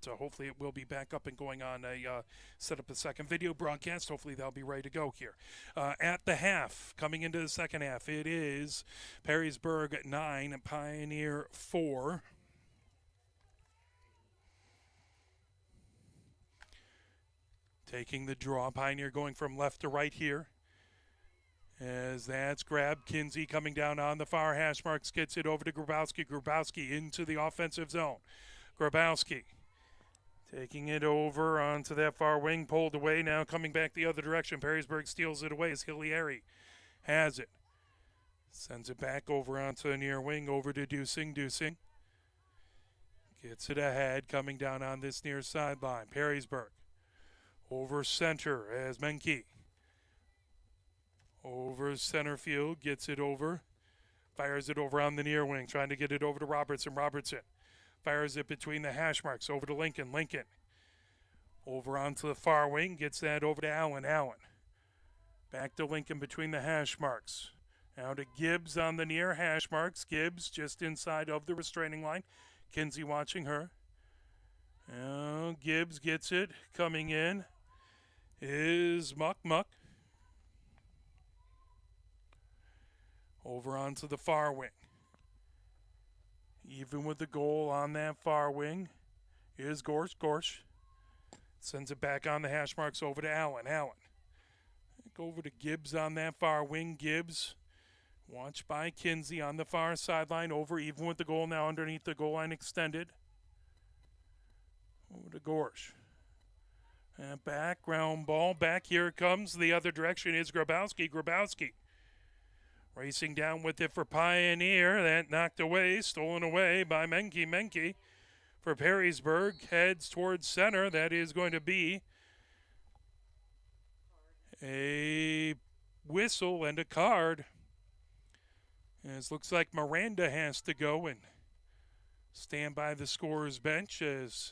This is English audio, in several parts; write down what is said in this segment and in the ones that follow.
hopefully it will be back up and going on. I set up a second video broadcast. Hopefully they'll be ready to go here. At the half, coming into the second half, it is Perrysburg 9, Pioneer 4. Taking the draw, Pioneer going from left to right here. As that's grabbed, Kinsey coming down on the far hash marks, gets it over to Grabowski. Grabowski into the offensive zone. Grabowski taking it over onto that far wing, pulled away, now coming back the other direction. Perrysburg steals it away as Hillieri has it. Sends it back over onto the near wing, over to Dusing. Dusing gets it ahead, coming down on this near sideline. Perrysburg over center as Menke. Over center field, gets it over. Fires it over on the near wing, trying to get it over to Robertson. Robertson fires it between the hash marks, over to Lincoln. Lincoln over onto the far wing, gets that over to Allen. Allen back to Lincoln between the hash marks. Now to Gibbs on the near hash marks. Gibbs just inside of the restraining line. Kinsey watching her. Now Gibbs gets it. Coming in is Muck. Over onto the far wing. Even with the goal on that far wing is Gorsh. Gorsh sends it back on the hash marks over to Allen. Allen. Go over to Gibbs on that far wing. Gibbs watched by Kinsey on the far sideline. Over even with the goal now underneath the goal line extended. Over to Gorsh. And back, ground ball. Back here it comes. The other direction is Grabowski. Grabowski racing down with it for Pioneer. That knocked away, stolen away by Menke. Menke for Perrysburg heads towards center. That is going to be a whistle and a card. As looks like Miranda has to go and stand by the scorer's bench as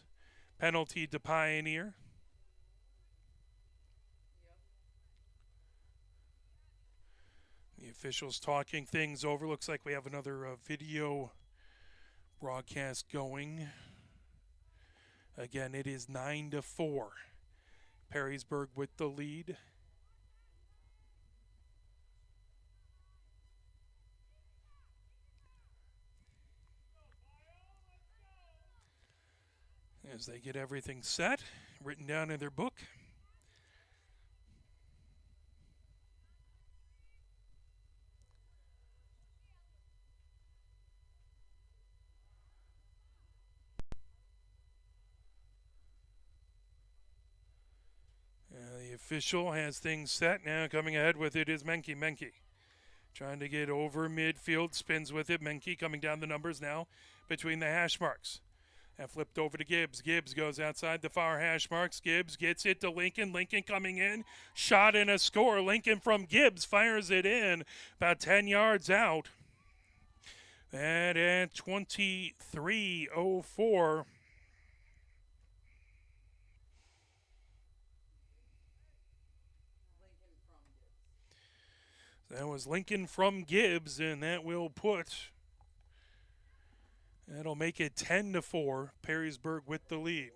penalty to Pioneer. The officials talking things over. Looks like we have another video broadcast going. Again, it is 9-4. Perrysburg with the lead. As they get everything set, written down in their book. The official has things set. Now coming ahead with it is Menke. Menke trying to get over midfield, spins with it. Menke coming down the numbers now between the hash marks. And flipped over to Gibbs. Gibbs goes outside the far hash marks. Gibbs gets it to Lincoln. Lincoln coming in. Shot and a score. Lincoln from Gibbs fires it in about 10 yards out. And at 23:04. That was Lincoln from Gibbs, and that will that'll make it 10-4. Perrysburg with the lead.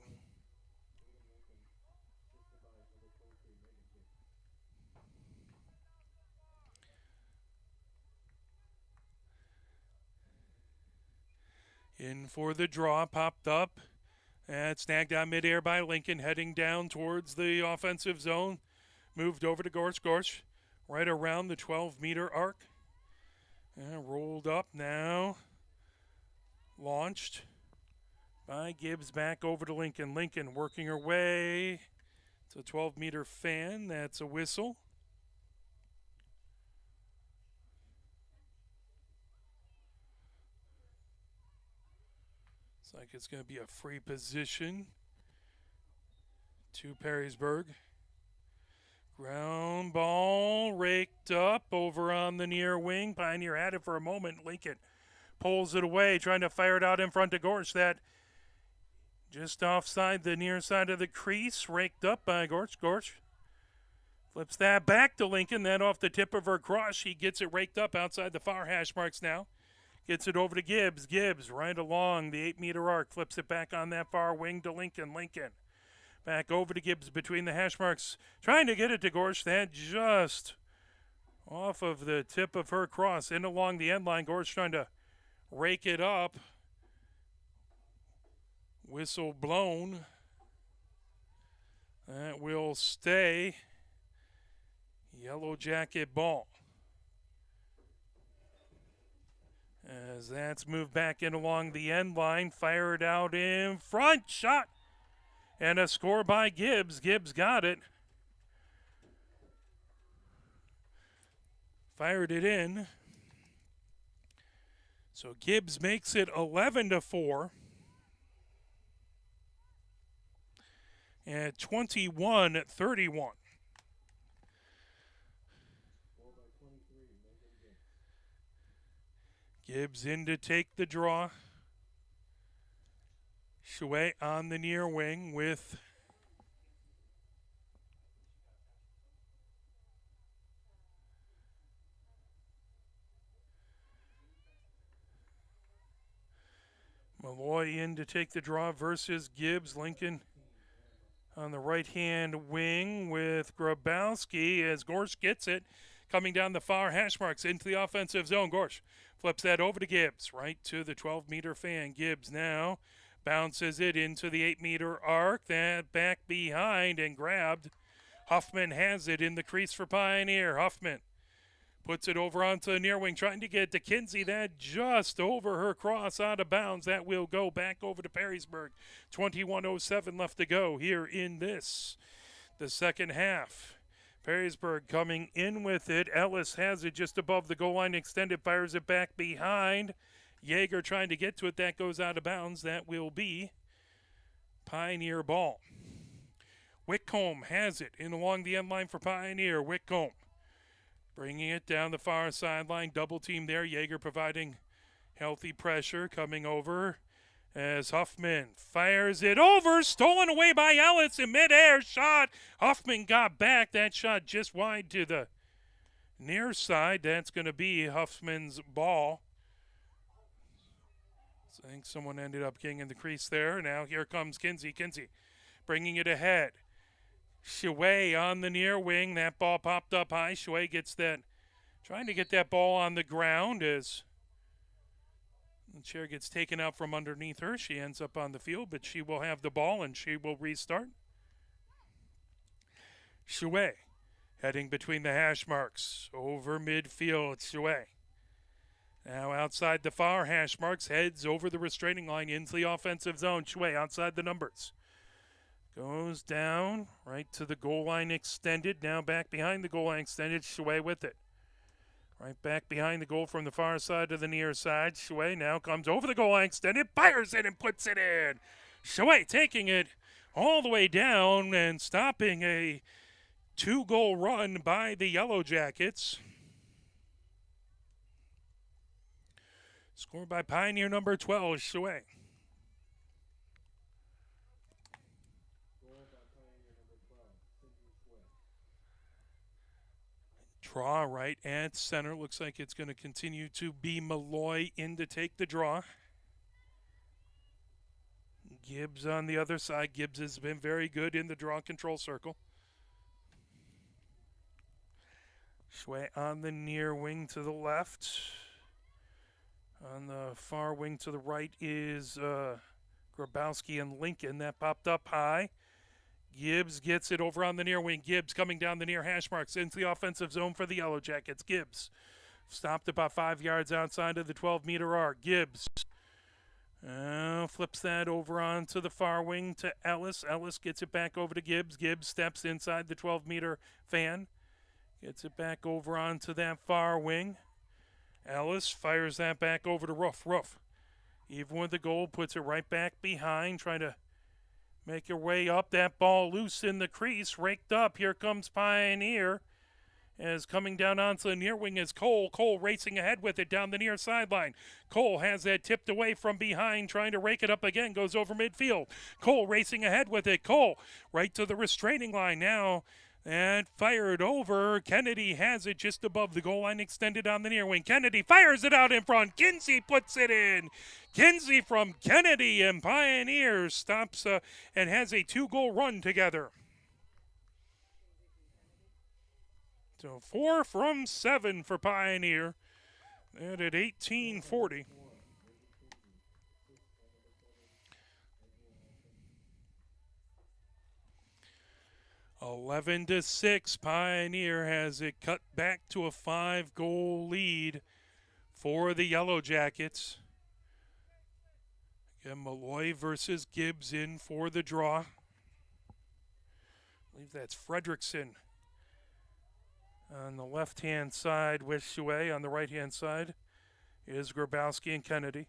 In for the draw, popped up. And snagged on midair by Lincoln, heading down towards the offensive zone. Moved over to Gorsh. Gorsh right around the 12-meter arc. And rolled up now. Launched by Gibbs back over to Lincoln. Lincoln working her way to a 12-meter fan. That's a whistle. Looks like it's going to be a free position to Perrysburg. Ground ball raked up over on the near wing. Pioneer had it for a moment. Lincoln pulls it away, trying to fire it out in front of Gorsh. That just offside the near side of the crease, raked up by Gorsh. Gorsh flips that back to Lincoln. That off the tip of her cross. She gets it raked up outside the far hash marks now. Gets it over to Gibbs. Gibbs right along the 8-meter arc. Flips it back on that far wing to Lincoln. Lincoln back over to Gibbs between the hash marks. Trying to get it to Gorsh. That just off of the tip of her cross. In along the end line. Gorsh trying to rake it up. Whistle blown. That will stay. Yellow Jacket ball. As that's moved back in along the end line, fired out in front, shot, and a score by Gibbs. Gibbs got it. Fired it in. So Gibbs makes it 11-4. At 21-31. Gibbs in to take the draw. Chouet on the near wing with Malloy in to take the draw versus Gibbs. Lincoln on the right-hand wing with Grabowski as Gorsh gets it. Coming down the far hash marks into the offensive zone. Gorsh flips that over to Gibbs, right to the 12-meter fan. Gibbs now bounces it into the 8-meter arc. That back behind and grabbed. Huffman has it in the crease for Pioneer. Huffman puts it over onto the near wing, trying to get to Kinsey. That just over her cross out of bounds. That will go back over to Perrysburg. 21:07 left to go here in the second half. Perrysburg coming in with it. Ellis has it just above the goal line, extended, fires it back behind. Yeager trying to get to it. That goes out of bounds. That will be Pioneer ball. Whitcomb has it in along the end line for Pioneer. Whitcomb bringing it down the far sideline. Double team there. Yeager providing healthy pressure. Coming over as Huffman fires it over. Stolen away by Ellis in midair. Shot. Huffman got back. That shot just wide to the near side. That's going to be Huffman's ball. So I think someone ended up getting in the crease there. Now here comes Kinsey. Kinsey bringing it ahead. Chouet on the near wing. That ball popped up high. Chouet gets that, trying to get that ball on the ground as the chair gets taken out from underneath her. She ends up on the field, but she will have the ball and she will restart. Chouet heading between the hash marks over midfield. Chouet now outside the far hash marks, heads over the restraining line into the offensive zone. Chouet outside the numbers. Goes down right to the goal line extended. Now back behind the goal line extended. Chouet with it. Right back behind the goal from the far side to the near side. Chouet now comes over the goal line extended. Fires it and puts it in. Chouet taking it all the way down and stopping a 2-goal run by the Yellow Jackets. Scored by Pioneer number 12, Chouet. Draw right at center. Looks like it's going to continue to be Malloy in to take the draw. Gibbs on the other side. Gibbs has been very good in the draw control circle. Chouet on the near wing to the left. On the far wing to the right is Grabowski and Lincoln. That popped up high. Gibbs gets it over on the near wing. Gibbs coming down the near hash marks into the offensive zone for the Yellow Jackets. Gibbs stopped about 5 yards outside of the 12-meter arc. Gibbs flips that over onto the far wing to Ellis. Ellis gets it back over to Gibbs. Gibbs steps inside the 12-meter fan. Gets it back over onto that far wing. Ellis fires that back over to Roof. Roof, even with the goal, puts it right back behind, trying to make her way up. That ball loose in the crease, raked up. Here comes Pioneer. As coming down onto the near wing is Cole. Cole racing ahead with it down the near sideline. Cole has that tipped away from behind, trying to rake it up again. Goes over midfield. Cole racing ahead with it. Cole right to the restraining line. Now And fired over. Kennedy has it just above the goal line, extended on the near wing. Kennedy fires it out in front. Kinsey puts it in. Kinsey from Kennedy, and Pioneer stops and has a 2-goal run together. So 4 from 7 for Pioneer. And at 18:40. 11-6, Pioneer has it cut back to a 5-goal lead for the Yellow Jackets. Again, Malloy versus Gibbs in for the draw. I believe that's Fredrickson on the left-hand side with Chouet. On the right-hand side is Grabowski and Kennedy.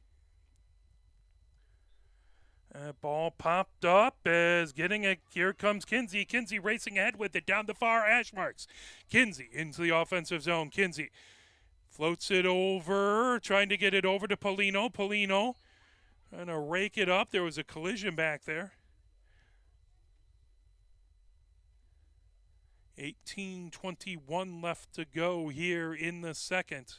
Ball popped up as getting it. Here comes Kinsey. Kinsey racing ahead with it down the far hash marks. Kinsey into the offensive zone. Kinsey floats it over, trying to get it over to Polino. Polino trying to rake it up. There was a collision back there. 18:21 left to go here in the second.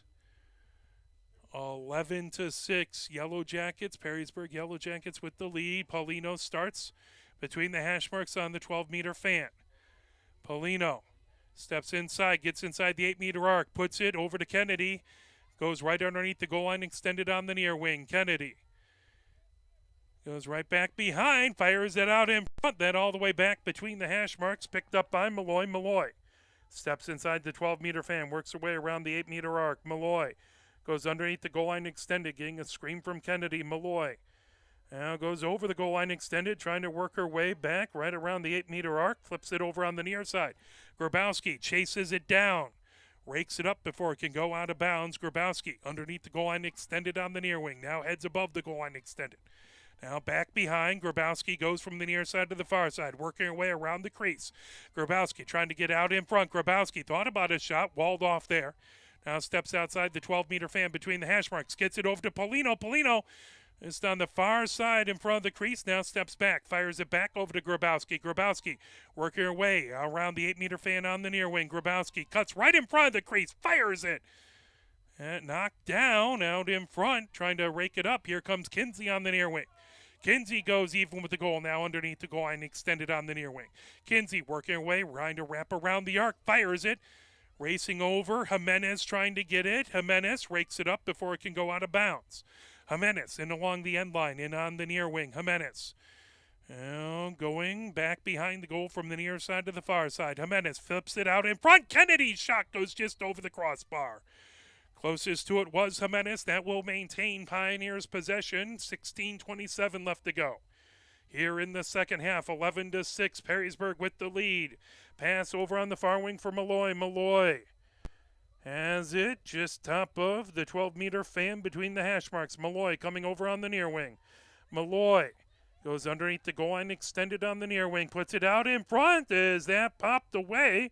11-6, Yellow Jackets, Perrysburg Yellow Jackets with the lead. Paulino starts between the hash marks on the 12-meter fan. Paulino steps inside, gets inside the 8-meter arc, puts it over to Kennedy, goes right underneath the goal line, extended on the near wing. Kennedy goes right back behind, fires it out in front, then all the way back between the hash marks, picked up by Malloy. Malloy steps inside the 12-meter fan, works her way around the 8-meter arc. Malloy goes underneath the goal line extended, getting a screen from Kennedy. Malloy now goes over the goal line extended, trying to work her way back right around the 8-meter arc, flips it over on the near side. Grabowski chases it down, rakes it up before it can go out of bounds. Grabowski underneath the goal line extended on the near wing, now heads above the goal line extended. Now back behind, Grabowski goes from the near side to the far side, working her way around the crease. Grabowski trying to get out in front. Grabowski thought about his shot, walled off there. Now steps outside the 12-meter fan between the hash marks. Gets it over to Polino. Polino is on the far side in front of the crease. Now steps back. Fires it back over to Grabowski. Grabowski working her way around the 8-meter fan on the near wing. Grabowski cuts right in front of the crease. Fires it. And knocked down out in front. Trying to rake it up. Here comes Kinsey on the near wing. Kinsey goes even with the goal now underneath the goal line extended on the near wing. Kinsey working her way, trying to wrap around the arc. Fires it. Racing over, Jimenez trying to get it. Jimenez rakes it up before it can go out of bounds. Jimenez in along the end line, in on the near wing. Jimenez now going back behind the goal from the near side to the far side. Jimenez flips it out in front. Kennedy's shot goes just over the crossbar. Closest to it was Jimenez. That will maintain Pioneers' possession. 16:27 left to go. Here in the second half, 11-6, Perrysburg with the lead. Pass over on the far wing for Malloy. Malloy has it just top of the 12-meter fan between the hash marks. Malloy coming over on the near wing. Malloy goes underneath the goal line, extended on the near wing, puts it out in front as that popped away.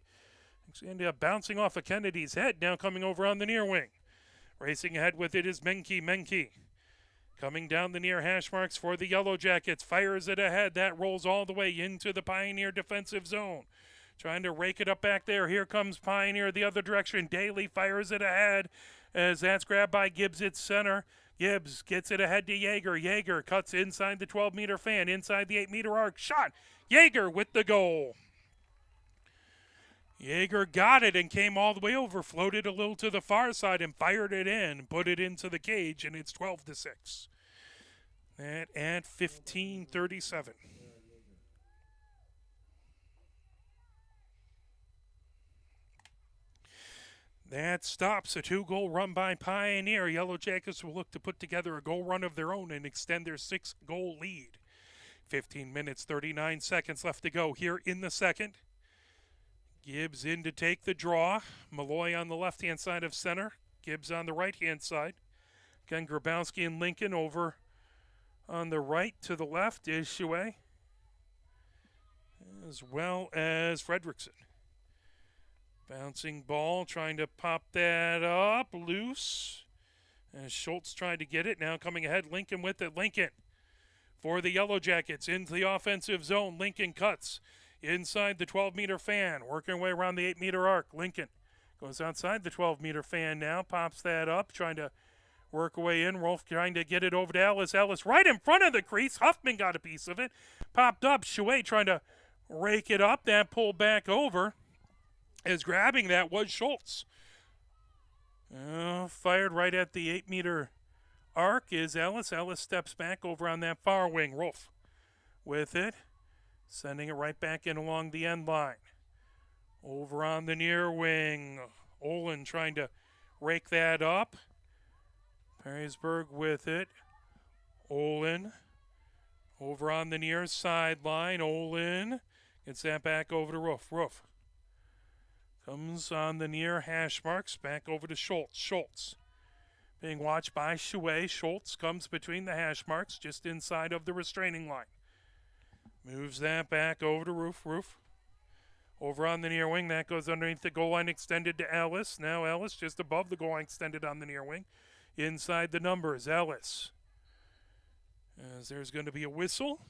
It's ended up bouncing off of Kennedy's head, now coming over on the near wing. Racing ahead with it is Menke. Menke coming down the near hash marks for the Yellow Jackets. Fires it ahead. That rolls all the way into the Pioneer defensive zone. Trying to rake it up back there. Here comes Pioneer the other direction. Daly fires it ahead as that's grabbed by Gibbs at center. Gibbs gets it ahead to Yeager. Yeager cuts inside the 12-meter fan, inside the 8-meter arc. Shot. Yeager with the goal. Yeager got it and came all the way over, floated a little to the far side and fired it in, put it into the cage, and it's 12-6. That at 15:37. That stops a 2-goal run by Pioneer. Yellow Jackets will look to put together a goal run of their own and extend their 6-goal lead. 15 minutes, 39 seconds left to go here in the second. Gibbs in to take the draw. Malloy on the left-hand side of center. Gibbs on the right-hand side. Again, Grabowski and Lincoln over on the right. To the left is Chouet, as well as Fredrickson. Bouncing ball, trying to pop that up, loose. As Schultz tried to get it, now coming ahead, Lincoln with it. Lincoln for the Yellow Jackets into the offensive zone. Lincoln cuts inside the 12-meter fan, working way around the 8-meter arc. Lincoln goes outside the 12-meter fan now, pops that up, trying to work away in. Rolf trying to get it over to Ellis. Ellis right in front of the crease. Huffman got a piece of it. Popped up. Chouet trying to rake it up. That pulled back over. As grabbing that was Schultz. Fired right at the 8-meter arc is Ellis. Ellis steps back over on that far wing. Rolf with it. Sending it right back in along the end line. Over on the near wing. Olin trying to rake that up. Perrysburg with it. Olin over on the near sideline. Olin gets that back over to Roof. Roof comes on the near hash marks. Back over to Schultz. Schultz being watched by Chouet. Schultz comes between the hash marks just inside of the restraining line. Moves that back over to Roof. Roof over on the near wing. That goes underneath the goal line, extended to Ellis. Now Ellis just above the goal line, extended on the near wing. Inside the numbers, Ellis. As there's going to be a whistle.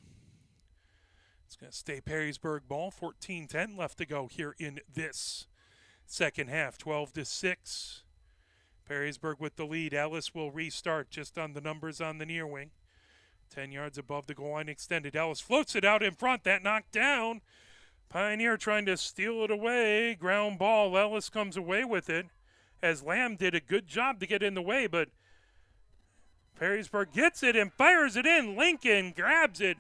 It's going to stay Perrysburg ball. 14-10 left to go here in this second half. 12-6. Perrysburg with the lead. Ellis will restart just on the numbers on the near wing. 10 yards above the goal line, extended. Ellis floats it out in front. That knocked down. Pioneer trying to steal it away. Ground ball. Ellis comes away with it. As Lamb did a good job to get in the way, but Perrysburg gets it and fires it in. Lincoln grabs it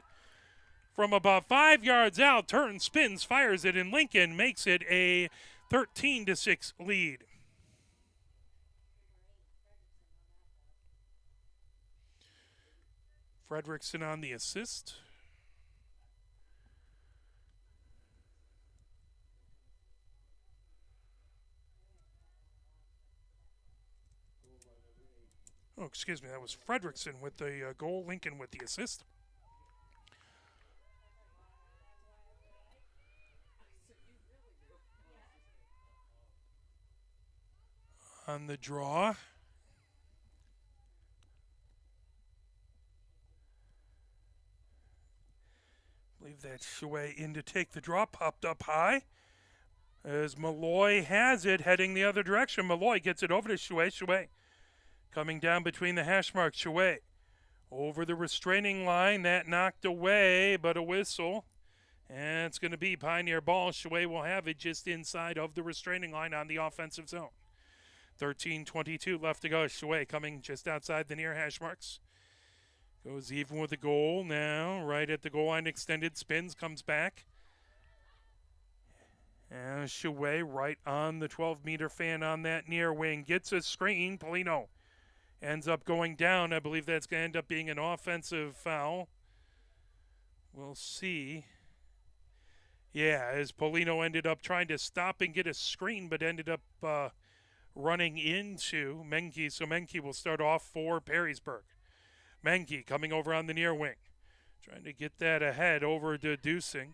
from about 5 yards out, turns, spins, fires it, and Lincoln makes it a 13-6 lead. Fredrickson on the assist. Oh, excuse me, that was Fredrickson with the goal, Lincoln with the assist. On the draw. I believe that's Chouet in to take the draw, popped up high. As Malloy has it, heading the other direction. Malloy gets it over to Chouet. Chouet coming down between the hash marks. Chouet over the restraining line. That knocked away, but a whistle. And it's going to be Pioneer ball. Chouet will have it just inside of the restraining line on the offensive zone. 13:22 left to go. Chouet coming just outside the near hash marks. Goes even with the goal now. Right at the goal line, extended, spins, comes back. And Chouet right on the 12-meter fan on that near wing. Gets a screen. Polino ends up going down. I believe that's going to end up being an offensive foul. We'll see. Yeah, as Polino ended up trying to stop and get a screen, but ended up running into Menke. So Menke will start off for Perrysburg. Menke coming over on the near wing. Trying to get that ahead over to Dusing.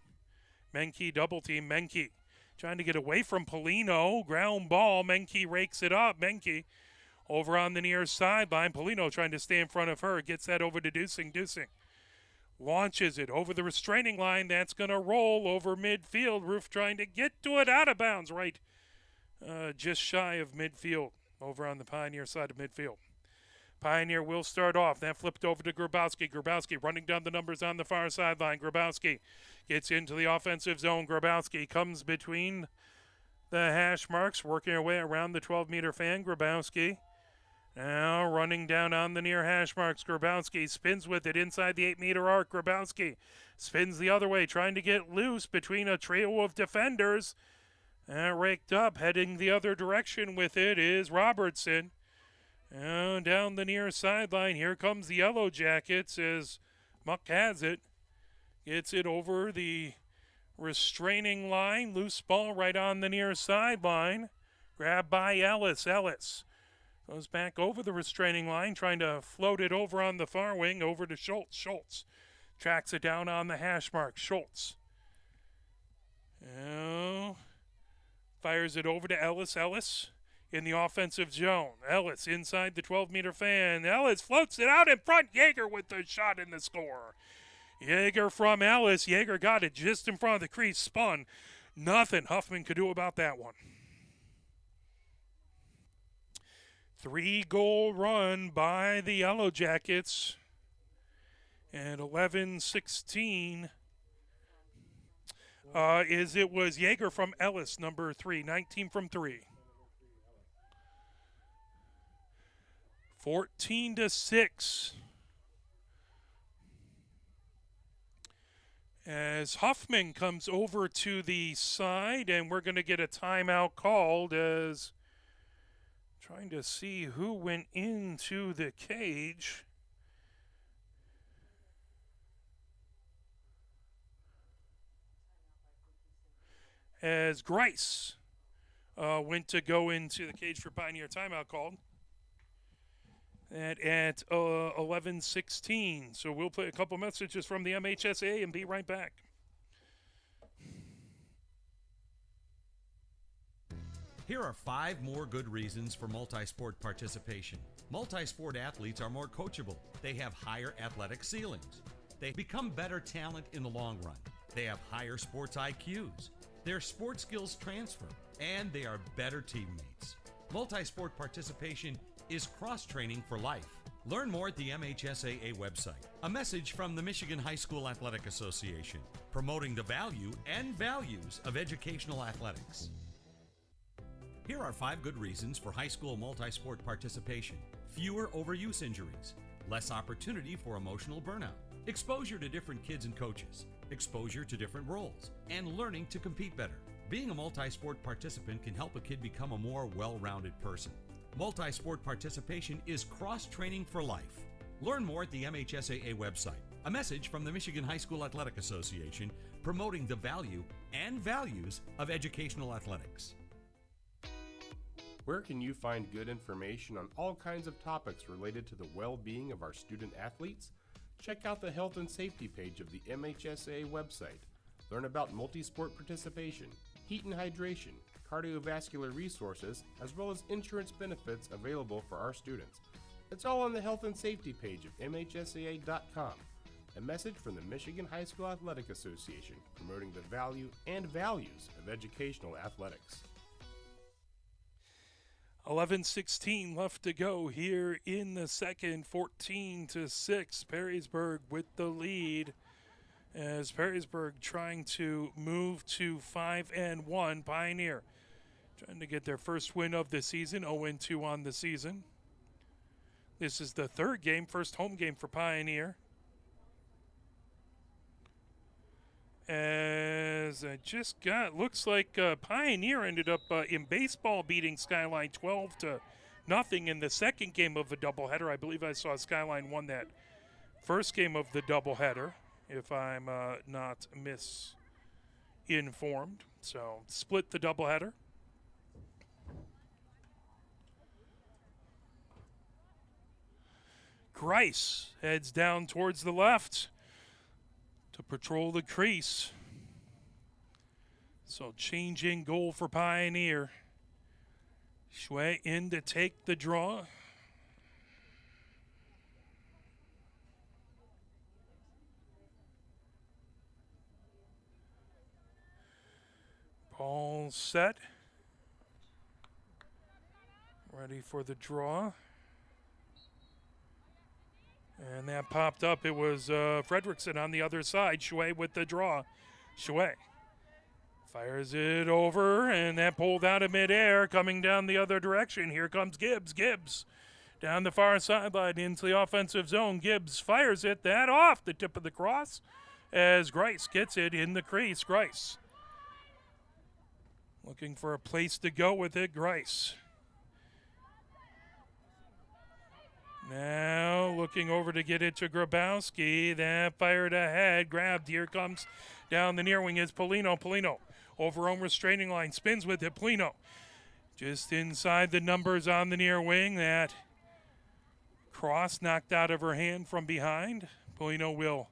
Menke double team. Menke trying to get away from Polino. Ground ball. Menke rakes it up. Menke over on the near sideline. Polino trying to stay in front of her. Gets that over to Dusing. Dusing launches it over the restraining line. That's going to roll over midfield. Roof trying to get to it out of bounds right just shy of midfield over on the Pioneer side of midfield. Pioneer will start off. That flipped over to Grabowski. Grabowski running down the numbers on the far sideline. Grabowski gets into the offensive zone. Grabowski comes between the hash marks, working her way around the 12-meter fan. Grabowski now running down on the near hash marks. Grabowski spins with it inside the 8-meter arc. Grabowski spins the other way, trying to get loose between a trio of defenders. Raked up, heading the other direction with it is Robertson. And down the near sideline, here comes the Yellow Jackets as Muck has it. Gets it over the restraining line. Loose ball right on the near sideline. Grabbed by Ellis. Ellis goes back over the restraining line, trying to float it over on the far wing, over to Schultz. Schultz tracks it down on the hash mark. Schultz fires it over to Ellis. Ellis in the offensive zone. Ellis inside the 12-meter fan. Ellis floats it out in front. Yeager with the shot and the score. Yeager from Ellis. Yeager got it just in front of the crease, spun. Nothing Huffman could do about that one. 3-goal run by the Yellow Jackets. And 11-16 it was Yeager from Ellis, number 3, 19 from 3. 14-6. As Huffman comes over to the side, and we're going to get a timeout called as trying to see who went into the cage. As Grice went to go into the cage for Pioneer, timeout called at 11:16. So we'll play a couple messages from the MHSA and be right back. Here are 5 more good reasons for multi-sport participation. Multi-sport athletes are more coachable. They have higher athletic ceilings. They become better talent in the long run. They have higher sports IQs. Their sport skills transfer, and they are better teammates. Multi-sport participation is cross-training for life. Learn more at the MHSAA website. A message from the Michigan High School Athletic Association, promoting the value and values of educational athletics. Here are 5 good reasons for high school multi-sport participation. Fewer overuse injuries, less opportunity for emotional burnout, exposure to different kids and coaches, exposure to different roles, and learning to compete better. Being a multi-sport participant can help a kid become a more well-rounded person. Multi-sport participation is cross-training for life. Learn more at the MHSAA website. A message from the Michigan High School Athletic Association, promoting the value and values of educational athletics. Where can you find good information on all kinds of topics related to the well-being of our student athletes? Check out the health and safety page of the MHSAA website. Learn about multi-sport participation, heat and hydration, cardiovascular resources, as well as insurance benefits available for our students. It's all on the health and safety page of MHSAA.com. A message from the Michigan High School Athletic Association, promoting the value and values of educational athletics. 11:16 left to go here in the second. 14-6. Perrysburg with the lead as Perrysburg trying to move to 5-1. Pioneer trying to get their first win of the season, 0-2 on the season. This is the third game, first home game for Pioneer. As I just got, looks like Pioneer ended up in baseball beating Skyline 12-0 in the second game of the doubleheader. I believe I saw Skyline won that first game of the doubleheader, if I'm not misinformed. So split the doubleheader. Grice heads down towards the left to patrol the crease. So changing goal for Pioneer. Shui in to take the draw. Ball set. Ready for the draw. And that popped up. It was Fredrickson on the other side. Shui with the draw. Shui fires it over, and that pulled out of midair, coming down the other direction. Here comes Gibbs. Gibbs down the far sideline into the offensive zone. Gibbs fires it. That off the tip of the cross as Grice gets it in the crease. Grice looking for a place to go with it. Grice now looking over to get it to Grabowski. That fired ahead, grabbed. Here comes down the near wing is Polino. Polino over on restraining line, spins with it. Polino just inside the numbers on the near wing. That cross knocked out of her hand from behind. Polino will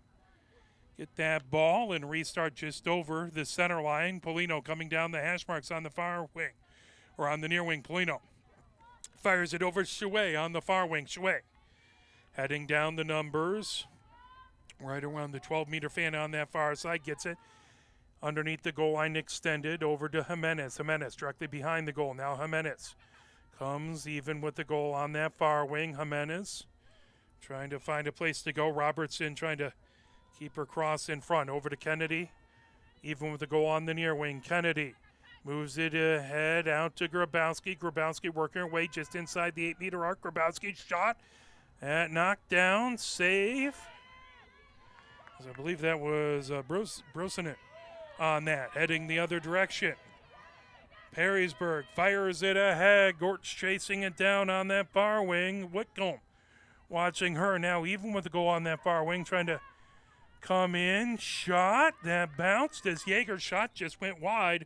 get that ball and restart just over the center line. Polino coming down the hash marks on the far wing, or on the near wing. Polino fires it over Shui on the far wing. Shui heading down the numbers Right around the 12-meter fan on that far side. Gets it underneath the goal line, extended over to Jimenez. Jimenez directly behind the goal. Now Jimenez comes even with the goal on that far wing. Jimenez trying to find a place to go. Robertson trying to keep her cross in front. Over to Kennedy. Even with the goal on the near wing. Kennedy moves it ahead out to Grabowski. Grabowski working her way just inside the 8-meter arc. Grabowski's shot. That knocked down. Save. I believe that was Brosenet on that, heading the other direction. Perrysburg fires it ahead. Gortz chasing it down on that far wing. Whitcomb watching her now, even with the goal on that far wing, trying to come in. Shot that bounced as Yeager's shot just went wide.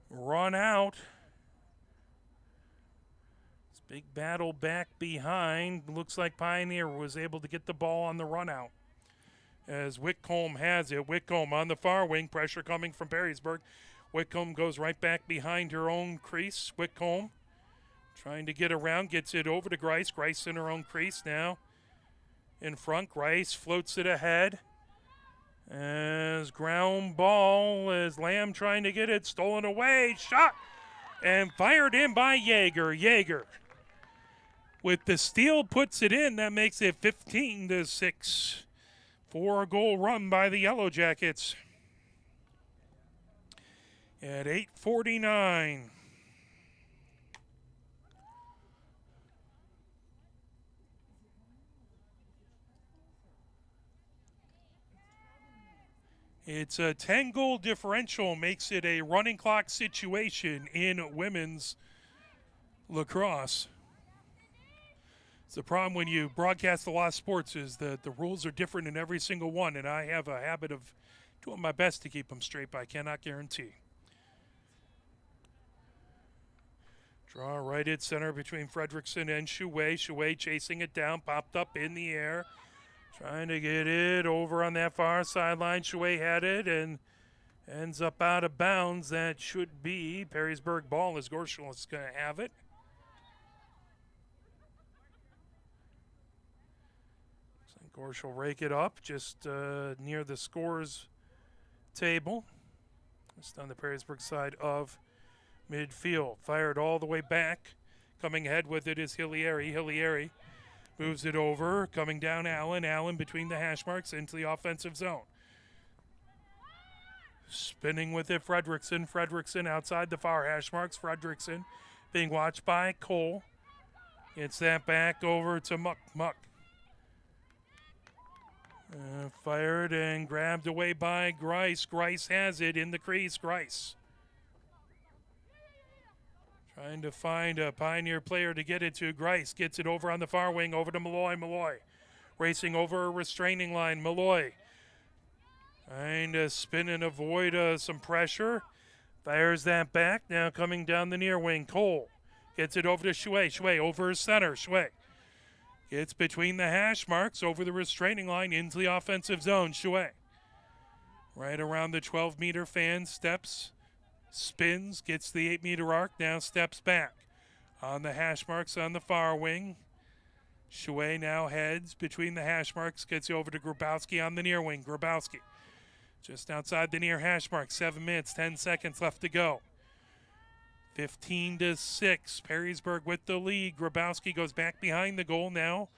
Run out. This big battle back behind. Looks like Pioneer was able to get the ball on the run out. As Whitcomb has it. Whitcomb on the far wing. Pressure coming from Perrysburg. Whitcomb goes right back behind her own crease. Whitcomb trying to get around. Gets it over to Grice. Grice in her own crease now. In front. Grice floats it ahead. As ground ball. As Lamb trying to get it. Stolen away. Shot. And fired in by Yeager. Yeager with the steal puts it in. That makes it 15-6. 4-goal run by the Yellow Jackets at 8:49. It's a 10-goal differential, makes it a running clock situation in women's lacrosse. It's the problem when you broadcast a lot of sports is that the rules are different in every single one, and I have a habit of doing my best to keep them straight, but I cannot guarantee. Draw right at center between Fredrickson and Chouet. Chouet chasing it down, popped up in the air, trying to get it over on that far sideline. Chouet had it and ends up out of bounds. That should be Perrysburg ball as Gorshall is going to have it. Gorsh will rake it up just near the scores table. Just on the Perrysburg side of midfield. Fired all the way back. Coming ahead with it is Hillieri. Hillieri moves it over. Coming down Allen. Allen between the hash marks into the offensive zone. Spinning with it Fredrickson. Fredrickson outside the far hash marks. Fredrickson being watched by Cole. Gets that back over to Muck. Muck. Fired and grabbed away by Grice. Grice has it in the crease. Grice trying to find a Pioneer player to get it to. Grice gets it over on the far wing, over to Malloy. Malloy racing over a restraining line. Malloy trying to spin and avoid some pressure. Fires that back. Now coming down the near wing. Cole gets it over to Chouet. Chouet over his center. Chouet. It's between the hash marks over the restraining line into the offensive zone. Chouet right around the 12-meter fan, steps, spins, gets the 8-meter arc, now steps back. On the hash marks on the far wing. Chouet now heads between the hash marks, gets over to Grabowski on the near wing. Grabowski just outside the near hash mark. 7 minutes, 10 seconds left to go. 15-6. Perrysburg with the lead. Grabowski goes back behind the goal now.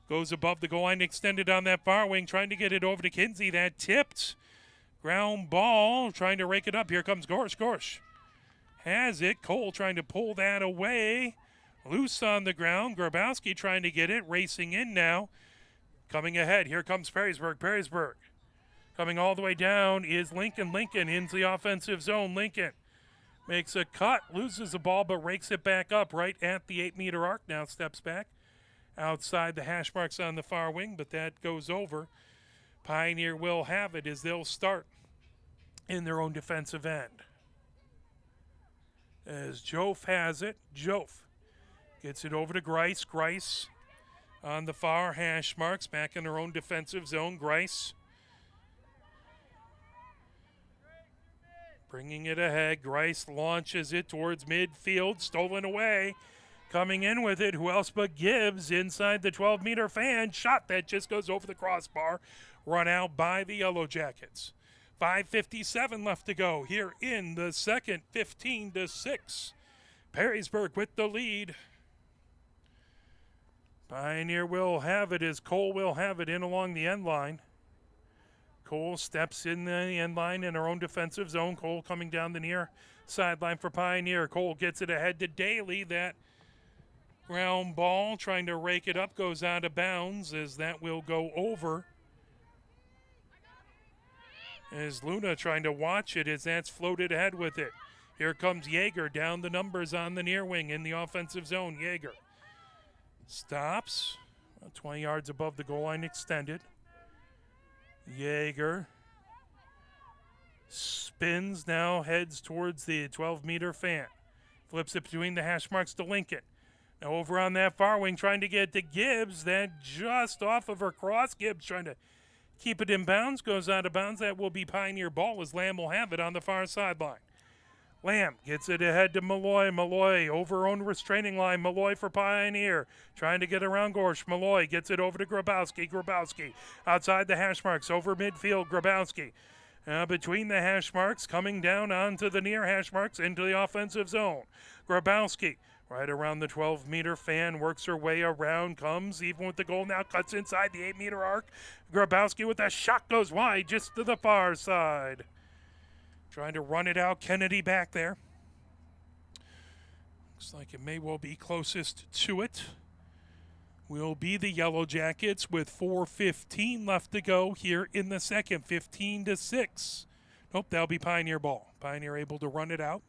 Goes above the goal line, extended on that far wing, trying to get it over to Kinsey. That tipped. Ground ball, trying to rake it up. Here comes Gorsh. Gorsh has it. Cole trying to pull that away. Loose on the ground. Grabowski trying to get it. Racing in now. Coming ahead. Here comes Perrysburg. Perrysburg. Coming all the way down is Lincoln. Lincoln into the offensive zone. Lincoln makes a cut, loses the ball, but rakes it back up right at the 8-meter arc. Now steps back outside the hash marks on the far wing, but that goes over. Pioneer will have it as they'll start in their own defensive end. As Jof has it, Jof gets it over to Grice. Grice on the far hash marks, back in their own defensive zone. Grice bringing it ahead. Grice launches it towards midfield. Stolen away. Coming in with it, who else but Gibbs inside the 12-meter fan. Shot that just goes over the crossbar. Run out by the Yellow Jackets. 5:57 left to go here in the second, 15-6. Perrysburg with the lead. Pioneer will have it as Cole will have it in along the end line. Cole steps in the end line in her own defensive zone. Cole coming down the near sideline for Pioneer. Cole gets it ahead to Daly. That ground ball, trying to rake it up, goes out of bounds as that will go over. As Luna trying to watch it as that's floated ahead with it. Here comes Yeager down the numbers on the near wing in the offensive zone. Yeager stops, about 20 yards above the goal line extended. Yeager spins now, heads towards the 12-meter fan. Flips it between the hash marks to Lincoln. Now over on that far wing trying to get to Gibbs. Then just off of her cross. Gibbs trying to keep it in bounds. Goes out of bounds. That will be Pioneer ball as Lamb will have it on the far sideline. Lamb gets it ahead to Malloy. Malloy over own restraining line. Malloy for Pioneer. Trying to get around Gorsh. Malloy gets it over to Grabowski. Grabowski outside the hash marks. Over midfield. Grabowski. Between the hash marks. Coming down onto the near hash marks into the offensive zone. Grabowski right around the 12-meter fan. Works her way around. Comes even with the goal now. Cuts inside the 8-meter arc. Grabowski with a shot goes wide just to the far side. Trying to run it out. Kennedy back there. Looks like it may well be closest to it. Will be the Yellow Jackets with 4:15 left to go here in the second. 15-6. Nope, that'll be Pioneer ball. Pioneer able to run it out.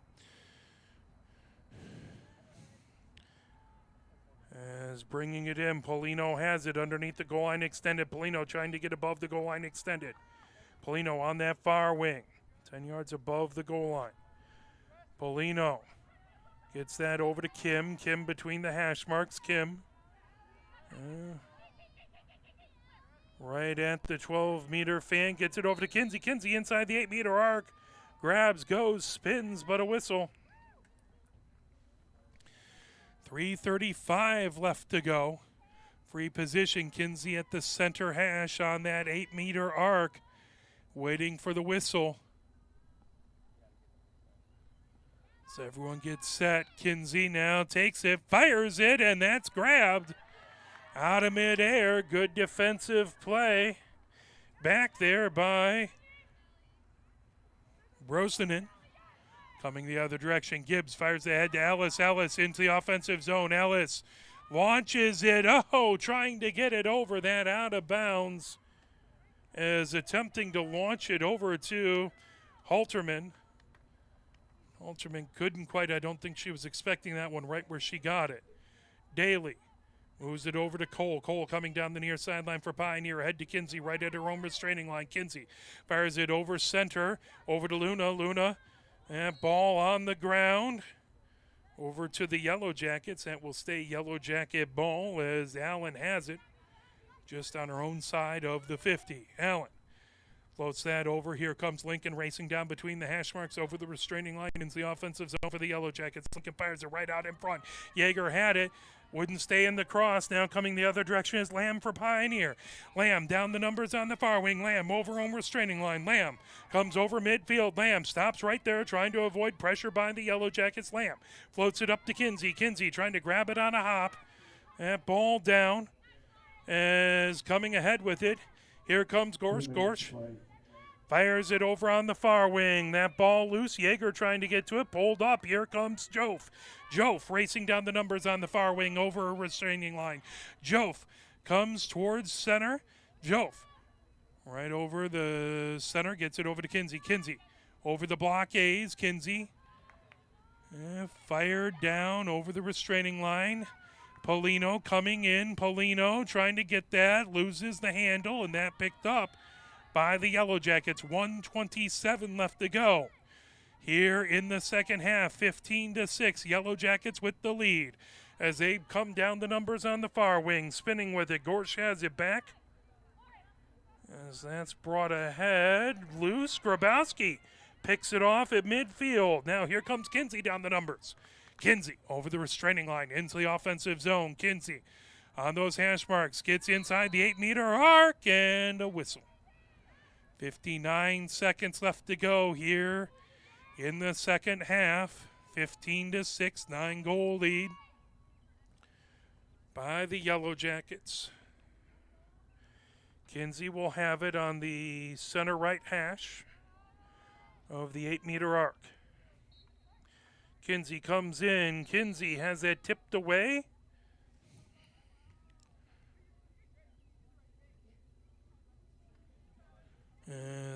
As bringing it in, Polino has it underneath the goal line extended. Polino trying to get above the goal line extended. Polino on that far wing. 10 yards above the goal line. Polino gets that over to Kim. Kim between the hash marks. Kim right at the 12-meter fan. Gets it over to Kinsey. Kinsey inside the 8-meter arc. Grabs, goes, spins, but a whistle. 3:35 left to go. Free position. Kinsey at the center hash on that 8-meter arc. Waiting for the whistle. So everyone gets set. Kinsey now takes it, fires it, and that's grabbed out of midair. Good defensive play back there by Brosenin. Coming the other direction. Gibbs fires ahead to Ellis. Ellis into the offensive zone. Ellis launches it. Oh, trying to get it over that out of bounds. As attempting to launch it over to Halterman. Halterman couldn't quite. I don't think she was expecting that one right where she got it. Daly moves it over to Cole. Cole coming down the near sideline for Pioneer. Ahead to Kinsey right at her own restraining line. Kinsey fires it over center. Over to Luna. Luna. And ball on the ground. Over to the Yellow Jackets. That will stay Yellow Jacket ball as Allen has it. Just on her own side of the 50. Allen floats that over. Here comes Lincoln racing down between the hash marks over the restraining line into the offensive zone for the Yellow Jackets. Lincoln fires it right out in front. Yeager had it. Wouldn't stay in the cross. Now coming the other direction is Lamb for Pioneer. Lamb down the numbers on the far wing. Lamb over on restraining line. Lamb comes over midfield. Lamb stops right there trying to avoid pressure by the Yellow Jackets. Lamb floats it up to Kinsey. Kinsey trying to grab it on a hop. That ball down as coming ahead with it. Here comes Gorsh. Gorsh fires it over on the far wing. That ball loose. Yeager trying to get to it. Pulled up. Here comes Jof. Jof racing down the numbers on the far wing over a restraining line. Jof comes towards center. Jof right over the center. Gets it over to Kinsey. Kinsey over the blockades. Kinsey fired down over the restraining line. Polino coming in. Polino trying to get that. Loses the handle, and that picked up by the Yellow Jackets. 1:27 left to go. Here in the second half, 15-6. Yellow Jackets with the lead as they come down the numbers on the far wing. Spinning with it. Gorsh has it back. As that's brought ahead. Loose. Grabowski picks it off at midfield. Now here comes Kinsey down the numbers. Kinsey over the restraining line into the offensive zone. Kinsey on those hash marks gets inside the 8-meter arc and a whistle. 59 seconds left to go here in the second half. 15-6, 9-goal lead by the Yellow Jackets. Kinsey will have it on the center right hash of the 8-meter arc. Kinsey comes in. Kinsey has it tipped away.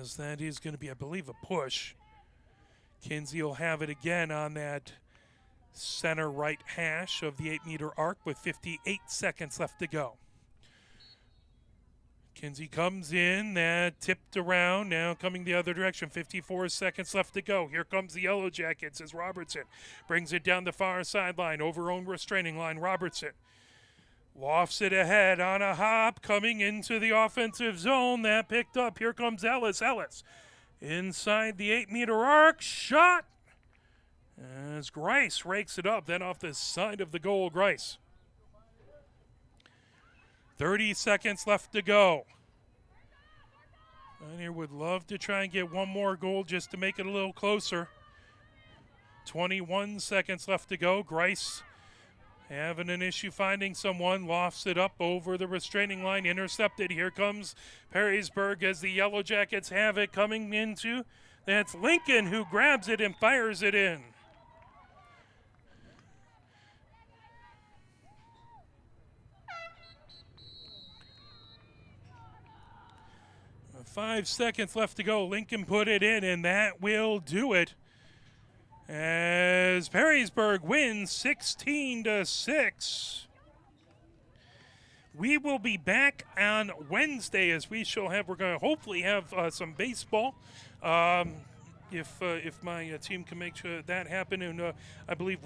As that is going to be, I believe, a push. Kinsey will have it again on that center right hash of the 8-meter arc with 58 seconds left to go. Kinsey comes in, that tipped around, now coming the other direction. 54 seconds left to go. Here comes the Yellow Jackets as Robertson brings it down the far sideline, over own restraining line. Robertson lofts it ahead on a hop, coming into the offensive zone. That picked up. Here comes Ellis. Ellis inside the 8-meter arc. Shot as Grice rakes it up. Then off the side of the goal, Grice. 30 seconds left to go. Pioneer would love to try and get one more goal just to make it a little closer. 21 seconds left to go. Grice having an issue finding someone, lofts it up over the restraining line, intercepted. Here comes Perrysburg as the Yellow Jackets have it coming into. That's Lincoln who grabs it and fires it in. Five seconds left to go. Lincoln put it in, and that will do it. As Perrysburg wins 16-6. We will be back on Wednesday as we're going to hopefully have some baseball. If my team can make sure that happen, and I believe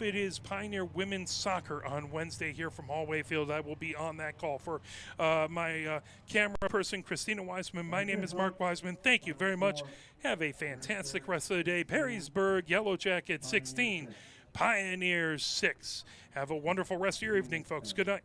it is Pioneer Women's Soccer on Wednesday here from Hallway Field. I will be on that call for my camera person, Christina Wiseman. My name is Mark Wiseman. Thank you very much. Have a fantastic rest of the day. Perrysburg, Yellow Jackets 16, Pioneers 6. Have a wonderful rest of your evening, folks. Good night.